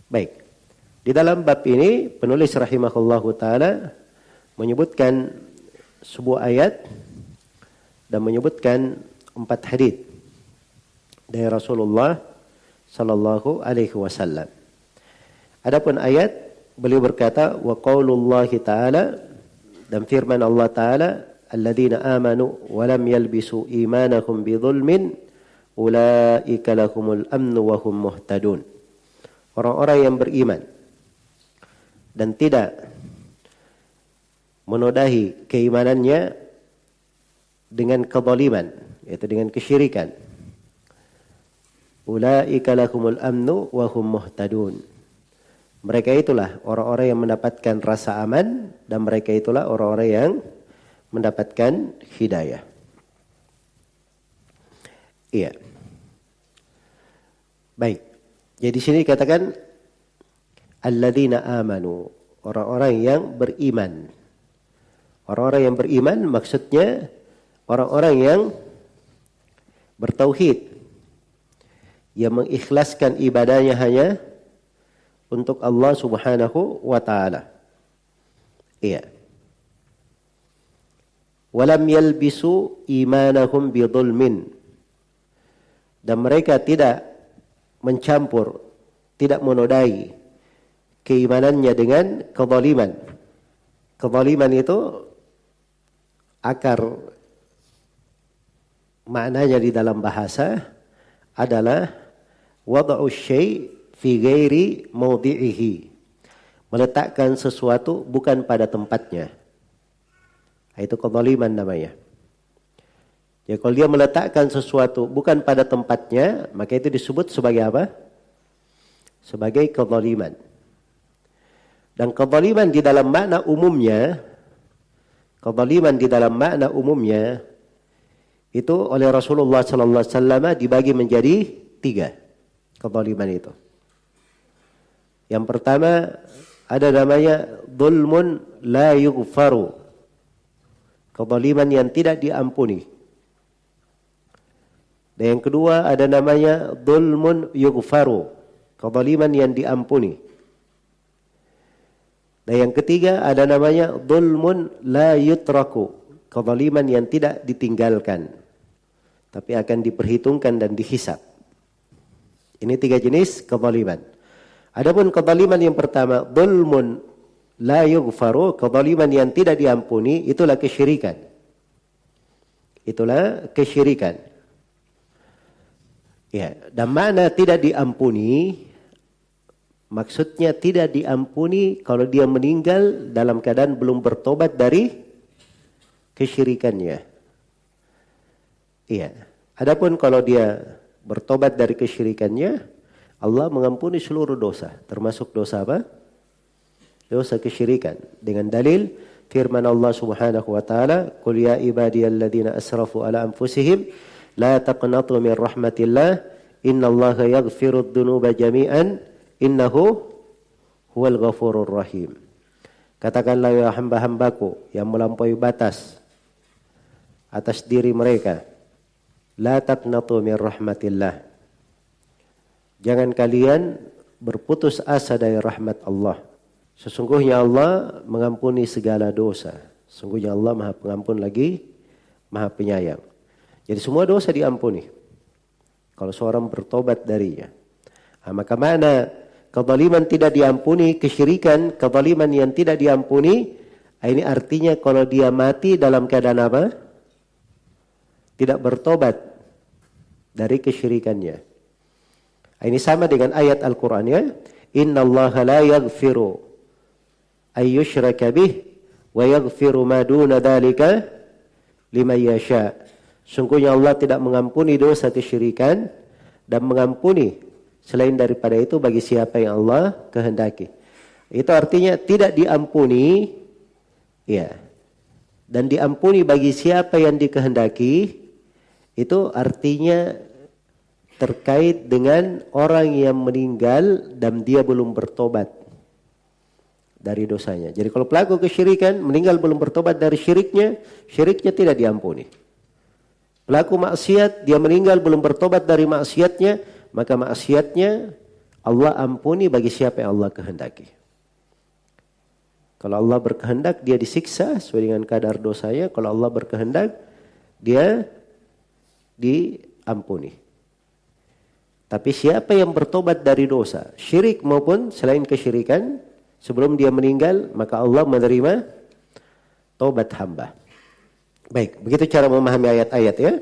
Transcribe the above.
Baik. Di dalam bab ini penulis rahimahullahu taala menyebutkan sebuah ayat dan menyebutkan 4 hadis dari Rasulullah sallallahu alaihi wasallam. Adapun ayat beliau berkata wa qaulullahi ta'ala, dan firman Allah taala, alladzina amanu wa lam yalbisu imanahum bidzulmin ulaika lahumul amnu wa hum muhtadun. Orang-orang yang beriman dan tidak menodai keimanannya dengan kezaliman, yaitu dengan kesyirikan. Ulaika lahumul amnu wa hum muhtadun. Mereka itulah orang-orang yang mendapatkan rasa aman, dan mereka itulah orang-orang yang mendapatkan hidayah. Iya. Baik. Jadi di sini dikatakan alladzina amanu, orang-orang yang beriman. Orang-orang yang beriman maksudnya orang-orang yang bertauhid, yang mengikhlaskan ibadahnya hanya untuk Allah Subhanahu wa taala. Iya. Walam yalbisu imanahum bidzulmin. Dan mereka tidak mencampur, tidak menodai keimanannya dengan kezaliman. Kezaliman itu akar maknanya di dalam bahasa adalah wada'u syai' fi ghairi mawdi'ihi. Meletakkan sesuatu bukan pada tempatnya. Itu kezaliman namanya. Ya, kalau dia meletakkan sesuatu bukan pada tempatnya, maka itu disebut sebagai apa? Sebagai kezaliman. Dan kezaliman di dalam makna umumnya, itu oleh Rasulullah sallallahu alaihi wasallam dibagi menjadi 3 kezaliman itu. Yang pertama ada namanya dzulmun la yughfaru. Kezaliman yang tidak diampuni. Dan yang kedua ada namanya dzulmun yughfaru. Kezaliman yang diampuni. Dan yang ketiga ada namanya dzulmun la yutraku. Kezaliman yang tidak ditinggalkan, tapi akan diperhitungkan dan dihisab. Ini 3 jenis kezaliman. Adapun kezaliman yang pertama, dzulmun la yughfaru, kezaliman yang tidak diampuni, itulah kesyirikan. Itulah kesyirikan. Ya, dan makna tidak diampuni, maksudnya tidak diampuni kalau dia meninggal dalam keadaan belum bertobat dari kesyirikannya. Iya. Adapun kalau dia bertobat dari kesyirikannya, Allah mengampuni seluruh dosa, termasuk dosa apa? Dosa kesyirikan. Dengan dalil firman Allah Subhanahu wa taala, "Qul ya ibadiyalladzina asrafu ala anfusihim la taqnatu min rahmatillah, innallaha yaghfirudz dzunuba jami'an, innahu huwal ghafurur rahim." Katakanlah ya hamba-hambaku yang melampaui batas atas diri mereka, la taqnatu min rahmatillah. Jangan kalian berputus asa dari rahmat Allah. Sesungguhnya Allah mengampuni segala dosa. Sesungguhnya Allah Maha Pengampun lagi Maha Penyayang. Jadi semua dosa diampuni kalau seorang bertobat darinya. Maka mana kezaliman tidak diampuni, kesyirikan, kezaliman yang tidak diampuni, ini artinya kalau dia mati dalam keadaan apa? Tidak bertobat dari kesyirikannya. Ini sama dengan ayat Al-Quran ya. Innallaha la yaghfiru ayyushraka bih wa yaghfiru ma duna dzalika liman yasha. Sungguhnya Allah tidak mengampuni dosa kesyirikan dan mengampuni selain daripada itu bagi siapa yang Allah kehendaki. Itu artinya tidak diampuni, ya. Dan diampuni bagi siapa yang dikehendaki, itu artinya terkait dengan orang yang meninggal dan dia belum bertobat dari dosanya. Jadi kalau pelaku kesyirikan meninggal belum bertobat dari syiriknya, syiriknya tidak diampuni. Pelaku maksiat dia meninggal belum bertobat dari maksiatnya, maka maksiatnya Allah ampuni bagi siapa yang Allah kehendaki. Kalau Allah berkehendak dia disiksa sesuai dengan kadar dosanya. Kalau Allah berkehendak dia diampuni. Tapi siapa yang bertobat dari dosa, syirik maupun selain kesyirikan, sebelum dia meninggal, maka Allah menerima tobat hamba. Baik, begitu cara memahami ayat-ayat ya.